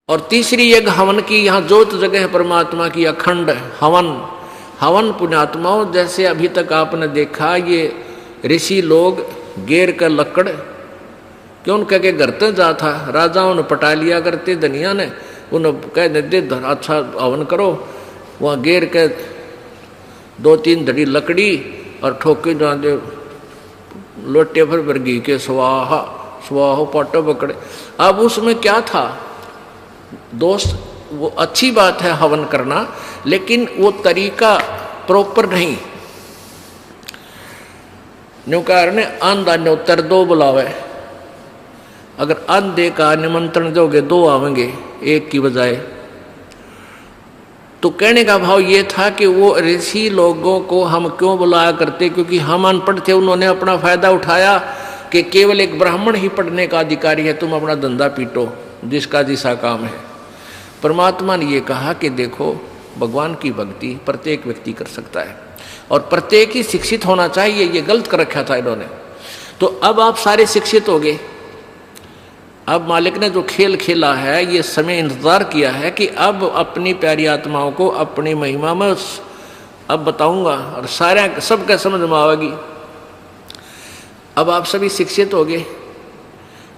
और तीसरी यज्ञ हवन की, यहाँ जोत जगह है परमात्मा की, अखंड हवन। हवन पुण्यात्माओं, जैसे अभी तक आपने देखा ये ऋषि लोग गेर का लकड़ क्यों कह के घर तक जा था, राजाओं ने पटा लिया करते, धनिया ने उन्हें कह देते अच्छा हवन करो, वहाँ गेर के 2-3 धड़ी लकड़ी और ठोके जा दे लोटे भर घी के स्वाहा स्वाहो पाटो पकड़े। अब उसमें क्या था दोस्त, वो अच्छी बात है हवन करना, लेकिन वो तरीका प्रॉपर नहीं। न्यू कारण आंधा न्योतर 2 बुलावे, अगर आंधे का निमंत्रण दोगे 2 आवेंगे एक की बजाय। तो कहने का भाव ये था कि वो ऋषि लोगों को हम क्यों बुलाया करते, क्योंकि हम अनपढ़ थे, उन्होंने अपना फायदा उठाया कि केवल एक ब्राह्मण ही पढ़ने का अधिकारी है, तुम अपना धंधा पीटो जिसका जिसा काम है। परमात्मा ने ये कहा कि देखो भगवान की भक्ति प्रत्येक व्यक्ति कर सकता है और प्रत्येक ही शिक्षित होना चाहिए, ये गलत कर रखा था इन्होंने। तो अब आप सारे शिक्षित हो गए। अब मालिक ने जो खेल खेला है, ये समय इंतजार किया है कि अब अपनी प्यारी आत्माओं को अपनी महिमा में अब बताऊंगा और सारे सबका समझ में आवेगी। अब आप सभी शिक्षित हो गए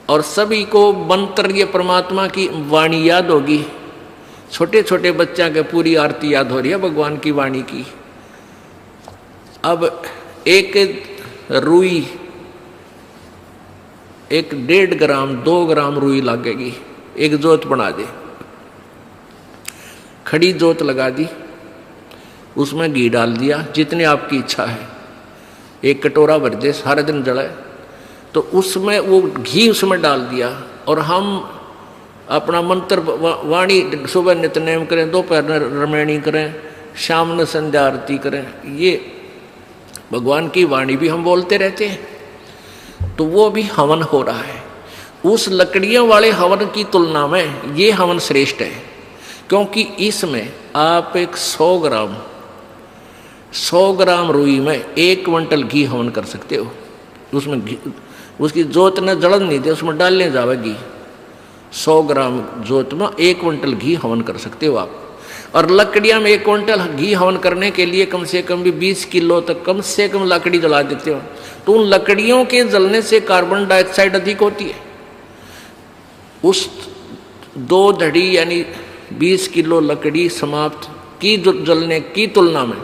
और सभी को मंत्र ये परमात्मा की वाणी याद होगी। छोटे छोटे बच्चा के पूरी आरती याद हो रही है भगवान की वाणी की। अब एक रुई, 1.5 ग्राम 2 ग्राम रुई लगेगी, एक जोत बना दे, खड़ी जोत लगा दी, उसमें घी डाल दिया जितनी आपकी इच्छा है, 1 कटोरा भर दे, सारे दिन जलाए। तो उसमें वो घी उसमें डाल दिया और हम अपना मंत्र वाणी सुबह नित्यनेम करें, दोपहर रमैणी करें, शाम में संध्या आरती करें, ये भगवान की वाणी भी हम बोलते रहते हैं। तो वो भी हवन हो रहा है। उस लकड़ियों वाले हवन की तुलना में ये हवन श्रेष्ठ है, क्योंकि इसमें आप एक 100 ग्राम रुई में 1 क्विंटल घी हवन कर सकते हो। उसमें घी, उसकी जोत न जलन नहीं दे, उसमें डालने जाएगी। 100 ग्राम जोत में 1 क्विंटल घी हवन कर सकते हो आप। और लकड़ियाँ में 1 क्विंटल घी हवन करने के लिए कम से कम भी 20 किलो तक कम से कम लकड़ी जला देते हो। तो उन लकड़ियों के जलने से कार्बन डाइऑक्साइड अधिक होती है। उस 2 धड़ी यानी 20 किलो लकड़ी समाप्त की जलने की तुलना में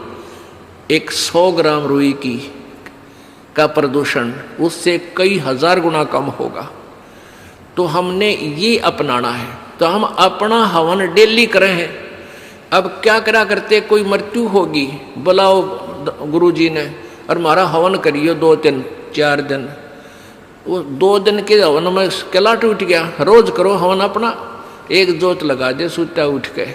एक 100 ग्राम रुई की का प्रदूषण उससे कई हजार गुना कम होगा। तो हमने ये अपनाना है। तो हम अपना हवन डेली करें हैं। अब क्या करा करते, कोई मृत्यु होगी, बुलाओ गुरुजी ने और हमारा हवन करियो 2 दिन 4 दिन। वो 2 दिन के हवन में किला टूट गया। रोज करो हवन अपना, एक जोत लगा दे, सुता उठ के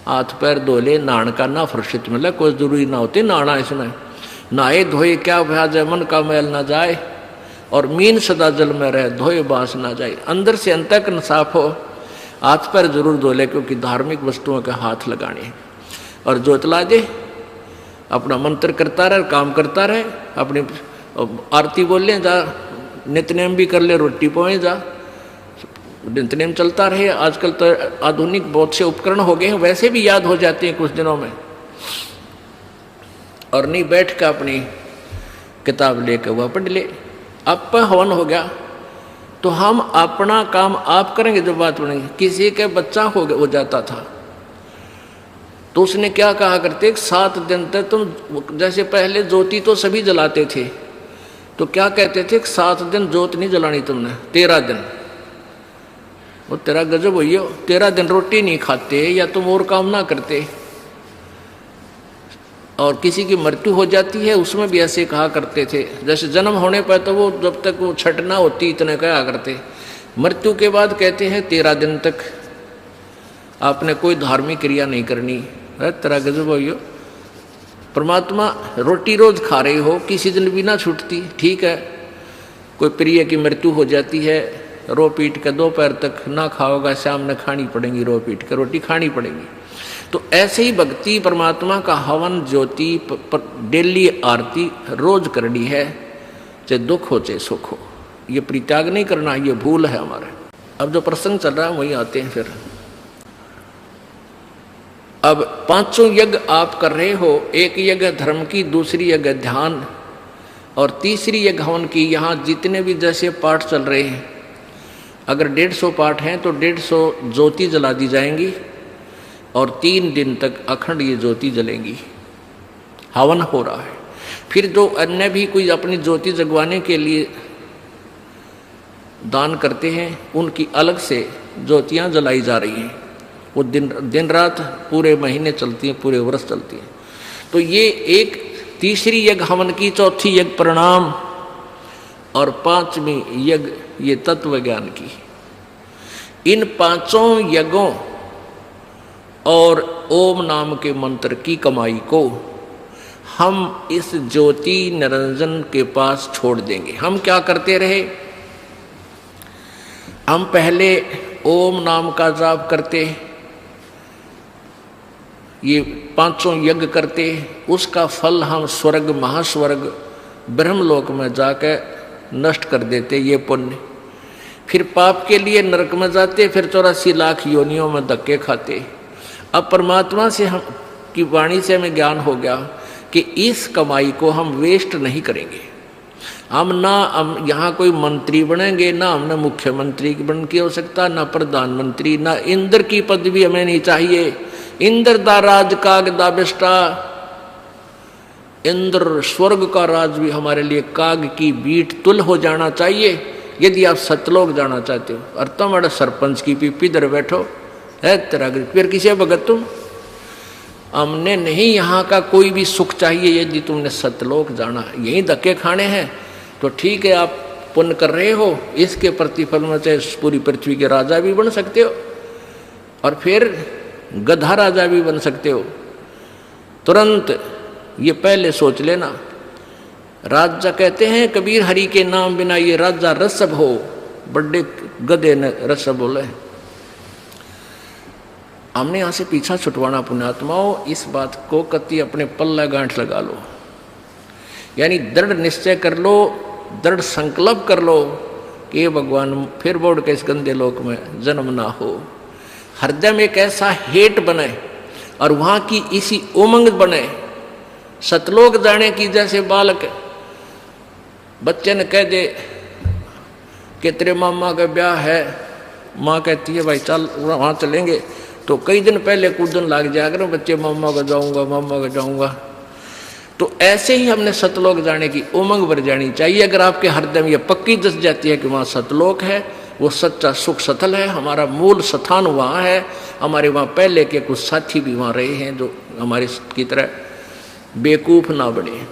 हाथ पैर धो ले, नहान का ना फुर्सत मिले, कोई जरूरी ना होती नहाना। इसमें नहाए धोए क्या भ्याज है, मन का मैल ना जाए और मीन सदा जल में रहे, धोए बांस ना जाए। अंदर से अंत तक साफ हो, हाथ पैर जरूर धो ले, क्योंकि धार्मिक वस्तुओं के हाथ लगाने। और जोत ला दे, अपना मंत्र करता रहे, काम करता रहे, अपनी आरती बोल ले, जा नित्यनेम भी कर ले, रोटी पोए जा, नित्यनेम चलता रहे। आजकल तो आधुनिक बहुत से उपकरण हो गए हैं, वैसे भी याद हो जाते हैं कुछ दिनों में। और नहीं बैठ कर अपनी किताब लेकर वह पढ़ ले। अब पर हवन हो गया तो हम अपना काम आप करेंगे। जो बात बनेगी, किसी के बच्चा हो जाता था तो उसने क्या कहा करते, 7 दिन तक तुम, जैसे पहले ज्योति तो सभी जलाते थे, तो क्या कहते थे, 7 दिन ज्योत नहीं जलानी तुमने, 13 दिन। वो तेरा गजब हुई हो, 13 दिन रोटी नहीं खाते या तुम और काम ना करते। और किसी की मृत्यु हो जाती है उसमें भी ऐसे कहा करते थे। जैसे जन्म होने पर तो वो जब तक वो छठ ना होती इतने कहा करते, मृत्यु के बाद कहते हैं 13 दिन तक आपने कोई धार्मिक क्रिया नहीं करनी। तेरा गजब हो। परमात्मा रोटी रोज खा रहे हो, किसी दिन भी ना छूटती, ठीक है। कोई प्रिय की मृत्यु हो जाती है, रो पीट के दोपहर तक ना खाओगा, शाम में खानी पड़ेगी, रो पीट के रोटी खानी पड़ेगी। तो ऐसे ही भक्ति परमात्मा का हवन ज्योति डेली आरती रोज करनी है, चाहे दुख हो चाहे सुख हो। ये परित्याग नहीं करना, ये भूल है हमारे। अब जो प्रसंग चल रहा है वही आते हैं फिर। अब पांचों यज्ञ आप कर रहे हो, एक यज्ञ धर्म की, दूसरी यज्ञ ध्यान और तीसरी यज्ञ हवन की। यहाँ जितने भी जैसे पाठ चल रहे हैं, अगर 150 पाठ हैं तो 150 ज्योति जला दी जाएंगी और 3 दिन तक अखंड ये ज्योति जलेंगी। हवन हो रहा है। फिर जो अन्य भी कोई अपनी ज्योति जगवाने के लिए दान करते हैं, उनकी अलग से ज्योतियाँ जलाई जा रही हैं। वो दिन रात पूरे महीने चलती हैं, पूरे वर्ष चलती हैं। तो ये एक तीसरी यज्ञ हवन की, चौथी यज्ञ प्रणाम और 5वीं यज्ञ ये तत्व ज्ञान की। इन 5 यज्ञों और ओम नाम के मंत्र की कमाई को हम इस ज्योति निरंजन के पास छोड़ देंगे। हम क्या करते रहे, हम पहले ओम नाम का जाप करते, ये 5 यज्ञ करते, उसका फल हम स्वर्ग, महास्वर्ग, ब्रह्मलोक में जाकर नष्ट कर देते ये पुण्य। फिर पाप के लिए नरक में जाते, फिर 84 लाख योनियों में धक्के खाते। अब परमात्मा से हम की वाणी से हमें ज्ञान हो गया कि इस कमाई को हम वेस्ट नहीं करेंगे। हम यहाँ कोई मंत्री बनेंगे, ना हमने मुख्यमंत्री बन की आवश्यकता, ना प्रधानमंत्री, ना इंद्र की पदवी हमें नहीं चाहिए। इंद्र दा राज काग दा बिष्टा, इंद्र स्वर्ग का राज भी हमारे लिए काग की बीट तुल हो जाना चाहिए। यदि आप सतलोक जाना चाहते हो और तुम्हारे सरपंच की पीपी इधर बैठो है तेरा, फिर किसे भगत तुम? हमने नहीं यहाँ का कोई भी सुख चाहिए। यदि तुमने सतलोक जाना, यही धक्के खाने हैं, तो ठीक है, आप पुण्य कर रहे हो, इसके प्रतिफल में चाहे पूरी पृथ्वी के राजा भी बन सकते हो और फिर गधा राजा भी बन सकते हो। तुरंत ये पहले सोच लेना। राजा कहते हैं कबीर, हरि के नाम बिना ये राजा रसब हो। बड़े गधे ने रसब बोले। हमने यहां से पीछा छुटवाना पुण्यात्माओं, इस बात को कति अपने पल्ला गांठ लगा लो, यानी दृढ़ निश्चय कर लो, दृढ़ संकल्प कर लो कि ये भगवान फिर बोर्ड के इस गंदे लोक में जन्म ना हो। हृदय में एक ऐसा हेट बने और वहां की इसी उमंग बने, सतलोक जाने की। जैसे बालक बच्चे ने कह दे कि तेरे मामा का ब्याह है, माँ कहती है भाई चल वहाँ चलेंगे, तो कई दिन पहले कूदन लग जाया करो बच्चे, मामा का जाऊँगा, मामा का जाऊँगा। तो ऐसे ही हमने सतलोक जाने की उमंग भर जानी चाहिए। अगर आपके हृदय में ये पक्की दस जाती है कि वहाँ सतलोक है, वो सच्चा सुख सतल है, हमारा मूल स्थान वहाँ है, हमारे वहाँ पहले के कुछ साथी भी वहाँ रहे हैं जो हमारे की तरह बेवकूफ ना बने।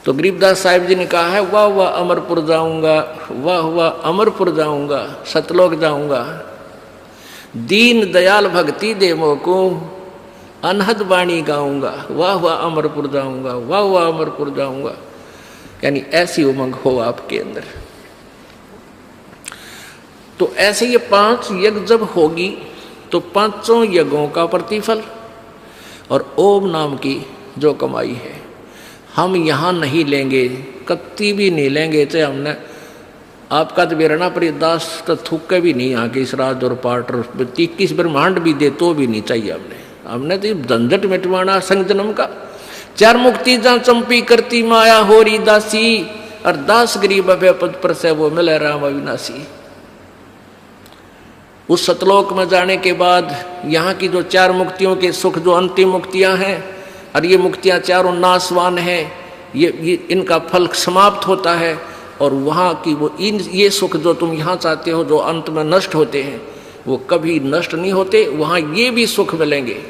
तो गरीबदास साहिब जी ने कहा है, वाह वाह अमरपुर जाऊंगा, वाह वाह अमरपुर जाऊंगा, सतलोक जाऊंगा, दीन दयाल भक्ति दे मोको, अनहद वाणी गाऊंगा, वाह वाह अमरपुर जाऊंगा, वाह वाह अमरपुर जाऊंगा। यानी ऐसी उमंग हो आपके अंदर। तो ऐसे ये 5 यज्ञ जब होगी तो 5 यज्ञों का प्रतिफल और ओम नाम की जो कमाई है हम यहाँ नहीं लेंगे, कत्ती भी नहीं लेंगे। चाहे हमने आपका तो बेरना पर दास तो थूके भी नहीं आके इस राज और पाठ 21 ब्रह्मांड भी दे तो भी नहीं चाहिए। हमने तो झंझट मिटवाना संग जन्म का। 4 मुक्ति जहाँ चंपी करती माया होरी दासी, और दास गरीब अभय पद पर से वो मिले राम अविनाशी। उस सतलोक में जाने के बाद यहाँ की जो 4 मुक्तियों के सुख, जो अंतिम मुक्तियाँ हैं, और ये मुक्तियाँ चारों नाशवान हैं, ये इनका फल समाप्त होता है। और वहाँ की वो ये सुख जो तुम यहाँ चाहते हो, जो अंत में नष्ट होते हैं, वो कभी नष्ट नहीं होते। वहाँ ये भी सुख मिलेंगे।